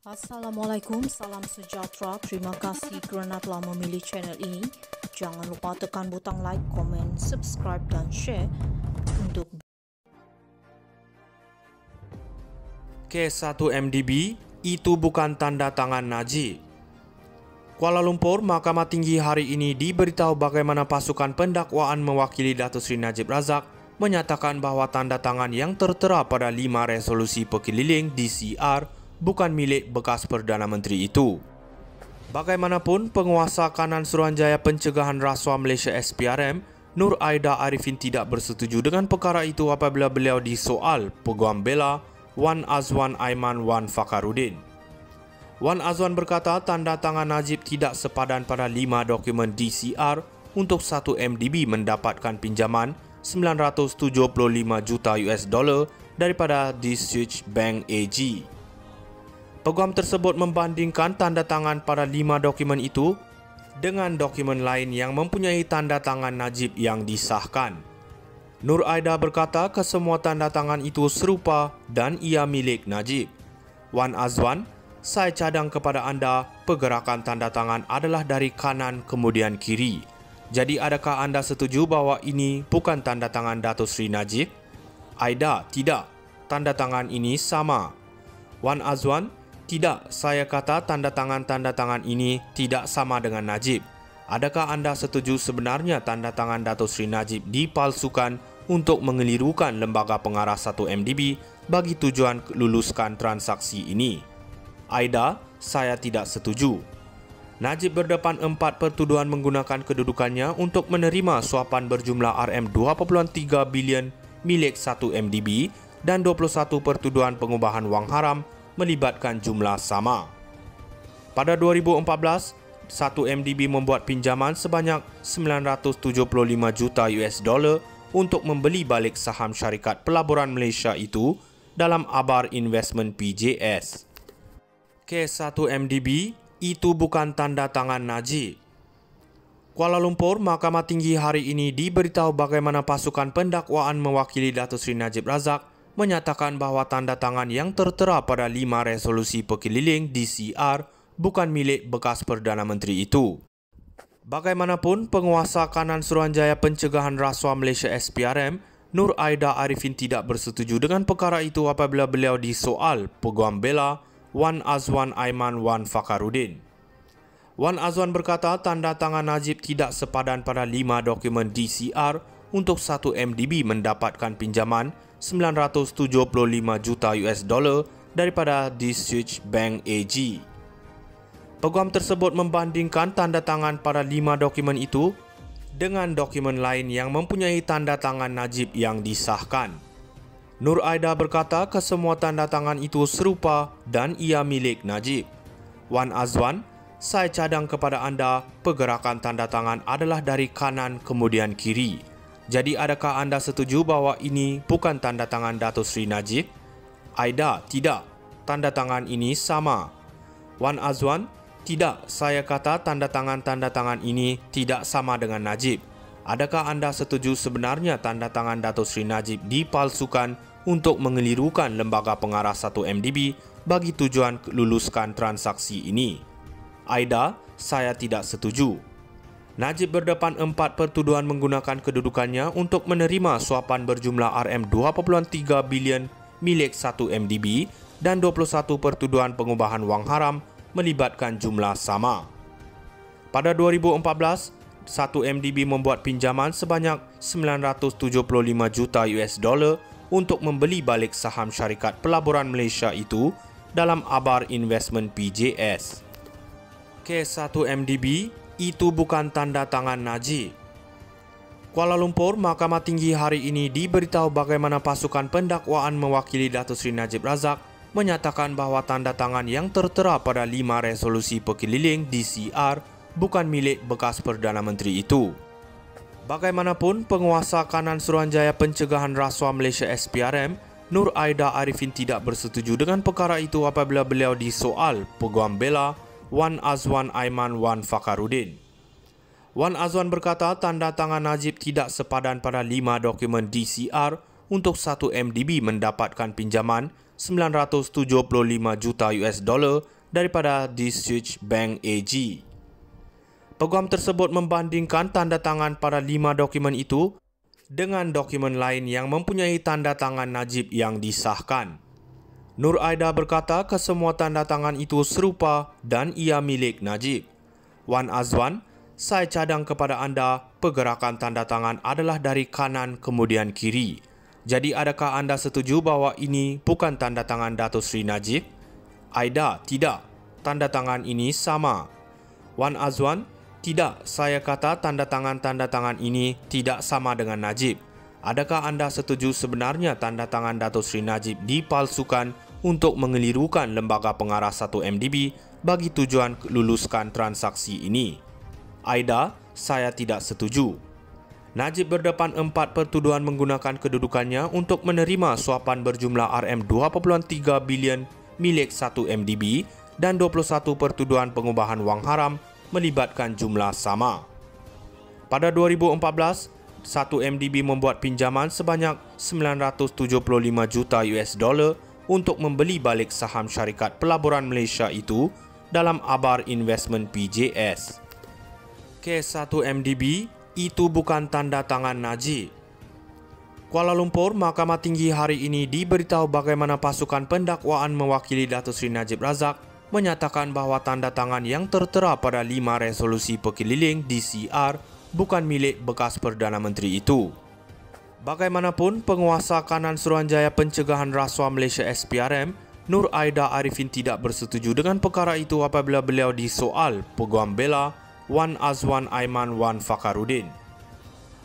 Assalamualaikum, salam sejahtera. Terima kasih kerana telah memilih channel ini. Jangan lupa tekan butang like, komen, subscribe dan share untuk Kes 1 MDB itu bukan tanda tangan Najib. Kuala Lumpur, Mahkamah Tinggi hari ini diberitahu bagaimana pasukan pendakwaan mewakili Datuk Seri Najib Razak menyatakan bahawa tanda tangan yang tertera pada 5 resolusi pekeliling DCR bukan milik bekas Perdana Menteri itu. Bagaimanapun, penguasa kanan Suruhanjaya Pencegahan Rasuah Malaysia SPRM, Nur Aida Arifin tidak bersetuju dengan perkara itu apabila beliau disoal Peguam Bela Wan Azwan Aiman Wan Fakhruddin. Wan Azwan berkata tanda tangan Najib tidak sepadan pada 5 dokumen DCR untuk 1 MDB mendapatkan pinjaman 975 juta US dollar daripada Deutsche Bank AG. Peguam tersebut membandingkan tanda tangan pada 5 dokumen itu dengan dokumen lain yang mempunyai tanda tangan Najib yang disahkan. Nur Aida berkata kesemua tanda tangan itu serupa dan ia milik Najib. Wan Azwan, saya cadang kepada anda, pergerakan tanda tangan adalah dari kanan kemudian kiri. Jadi adakah anda setuju bahawa ini bukan tanda tangan Datuk Seri Najib? Aida, tidak. Tanda tangan ini sama. Wan Azwan, tidak, saya kata tanda tangan ini tidak sama dengan Najib. Adakah anda setuju sebenarnya tanda tangan Datuk Seri Najib dipalsukan untuk mengelirukan lembaga pengarah 1 MDB bagi tujuan luluskan transaksi ini? Aida, saya tidak setuju. Najib berdepan 4 pertuduhan menggunakan kedudukannya untuk menerima suapan berjumlah RM2.3 bilion milik 1 MDB dan 21 pertuduhan pengubahan wang haram melibatkan jumlah sama. Pada 2014, 1 MDB membuat pinjaman sebanyak 975 juta US dollar untuk membeli balik saham syarikat pelaburan Malaysia itu dalam Abar Investment PJS. Kes 1 MDB itu bukan tanda tangan Najib. Kuala Lumpur, Mahkamah Tinggi hari ini diberitahu bagaimana pasukan pendakwaan mewakili Datuk Seri Najib Razak menyatakan bahawa tanda tangan yang tertera pada 5 resolusi pekeliling DCR bukan milik bekas Perdana Menteri itu. Bagaimanapun, penguasa kanan Suruhanjaya Pencegahan Rasuah Malaysia SPRM, Nur Aida Arifin tidak bersetuju dengan perkara itu apabila beliau disoal Peguam Bela Wan Azwan Aiman Wan Fakhruddin. Wan Azwan berkata tanda tangan Najib tidak sepadan pada 5 dokumen DCR untuk 1 MDB mendapatkan pinjaman 975 juta US dollar daripada Deutsche Bank AG. Peguam tersebut membandingkan tanda tangan pada 5 dokumen itu dengan dokumen lain yang mempunyai tanda tangan Najib yang disahkan. Nur Aida berkata kesemua tanda tangan itu serupa dan ia milik Najib. Wan Azwan, saya cadang kepada anda, pergerakan tanda tangan adalah dari kanan kemudian kiri. Jadi adakah anda setuju bahawa ini bukan tanda tangan Datuk Seri Najib? Aida, tidak. Tanda tangan ini sama. Wan Azwan, tidak, saya kata tanda tangan ini tidak sama dengan Najib. Adakah anda setuju sebenarnya tanda tangan Datuk Seri Najib dipalsukan untuk mengelirukan lembaga pengarah 1 MDB bagi tujuan luluskan transaksi ini? Aida, saya tidak setuju. Najib berdepan 4 pertuduhan menggunakan kedudukannya untuk menerima suapan berjumlah RM2.3 bilion milik 1 MDB dan 21 pertuduhan pengubahan wang haram melibatkan jumlah sama. Pada 2014, 1 MDB membuat pinjaman sebanyak 975 juta US dollar untuk membeli balik saham syarikat pelaburan Malaysia itu dalam Abar Investment PJS. Kes 1 MDB itu bukan tanda tangan Najib. Kuala Lumpur, Mahkamah Tinggi hari ini diberitahu bagaimana pasukan pendakwaan mewakili Datuk Seri Najib Razak menyatakan bahawa tanda tangan yang tertera pada 5 resolusi pekeliling DCR bukan milik bekas Perdana Menteri itu. Bagaimanapun, penguasa kanan Suruhanjaya Pencegahan Rasuah Malaysia SPRM, Nur Aida Arifin tidak bersetuju dengan perkara itu apabila beliau disoal Peguam Bela Wan Azwan Aiman Wan Fakhruddin. Wan Azwan berkata tanda tangan Najib tidak sepadan pada 5 dokumen DCR untuk 1 MDB mendapatkan pinjaman 975 juta US dollar daripada Deutsche Bank AG. Peguam tersebut membandingkan tanda tangan pada 5 dokumen itu dengan dokumen lain yang mempunyai tanda tangan Najib yang disahkan. Nur Aida berkata kesemua tanda tangan itu serupa dan ia milik Najib. Wan Azwan, saya cadang kepada anda, pergerakan tanda tangan adalah dari kanan kemudian kiri. Jadi adakah anda setuju bahawa ini bukan tanda tangan Datuk Seri Najib? Aida, tidak. Tanda tangan ini sama. Wan Azwan, tidak. Saya kata tanda tangan ini tidak sama dengan Najib. Adakah anda setuju sebenarnya tanda tangan Datuk Seri Najib dipalsukan untuk mengelirukan lembaga pengarah 1 MDB bagi tujuan luluskan transaksi ini? Aida, saya tidak setuju. Najib berdepan 4 pertuduhan menggunakan kedudukannya untuk menerima suapan berjumlah RM2.3 bilion milik 1 MDB dan 21 pertuduhan pengubahan wang haram melibatkan jumlah sama. Pada 2014, 1 MDB membuat pinjaman sebanyak 975 juta US dollar untuk membeli balik saham syarikat pelaburan Malaysia itu dalam Abar Investment PJS. Kes 1 MDB itu bukan tanda tangan Najib. Kuala Lumpur, Mahkamah Tinggi hari ini diberitahu bagaimana pasukan pendakwaan mewakili Datuk Seri Najib Razak menyatakan bahawa tanda tangan yang tertera pada 5 resolusi perkeliling DCR bukan milik bekas Perdana Menteri itu. Bagaimanapun, penguasa kanan Suruhanjaya Pencegahan Rasuah Malaysia SPRM, Nur Aida Arifin tidak bersetuju dengan perkara itu apabila beliau disoal Peguam Bela Wan Azwan Aiman Wan Fakhruddin.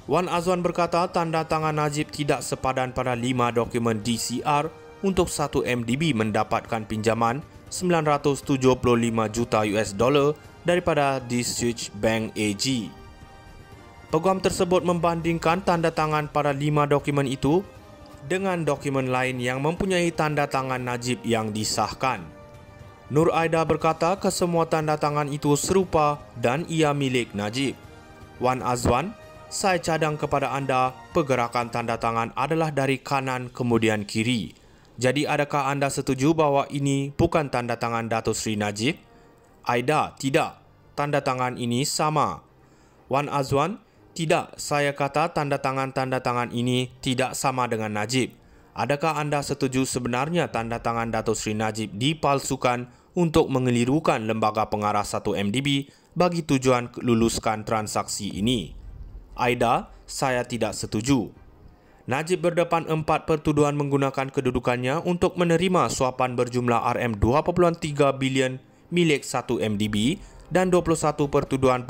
Wan Azwan berkata tanda tangan Najib tidak sepadan pada 5 dokumen DCR untuk 1 MDB mendapatkan pinjaman 975 juta US dollar daripada Deutsche Bank AG. Peguam tersebut membandingkan tanda tangan pada 5 dokumen itu dengan dokumen lain yang mempunyai tanda tangan Najib yang disahkan. Nur Aida berkata kesemua tanda tangan itu serupa dan ia milik Najib. Wan Azwan, saya cadang kepada anda, pergerakan tanda tangan adalah dari kanan kemudian kiri. Jadi adakah anda setuju bahawa ini bukan tanda tangan Datuk Seri Najib? Aida, tidak. Tanda tangan ini sama. Wan Azwan, tidak, saya kata tanda tangan ini tidak sama dengan Najib. Adakah anda setuju sebenarnya tanda tangan Datuk Seri Najib dipalsukan untuk mengelirukan lembaga pengarah 1 MDB bagi tujuan luluskan transaksi ini? Aida, saya tidak setuju. Najib berdepan 4 pertuduhan menggunakan kedudukannya untuk menerima suapan berjumlah RM2.3 bilion milik 1 MDB dan 21 pertuduhan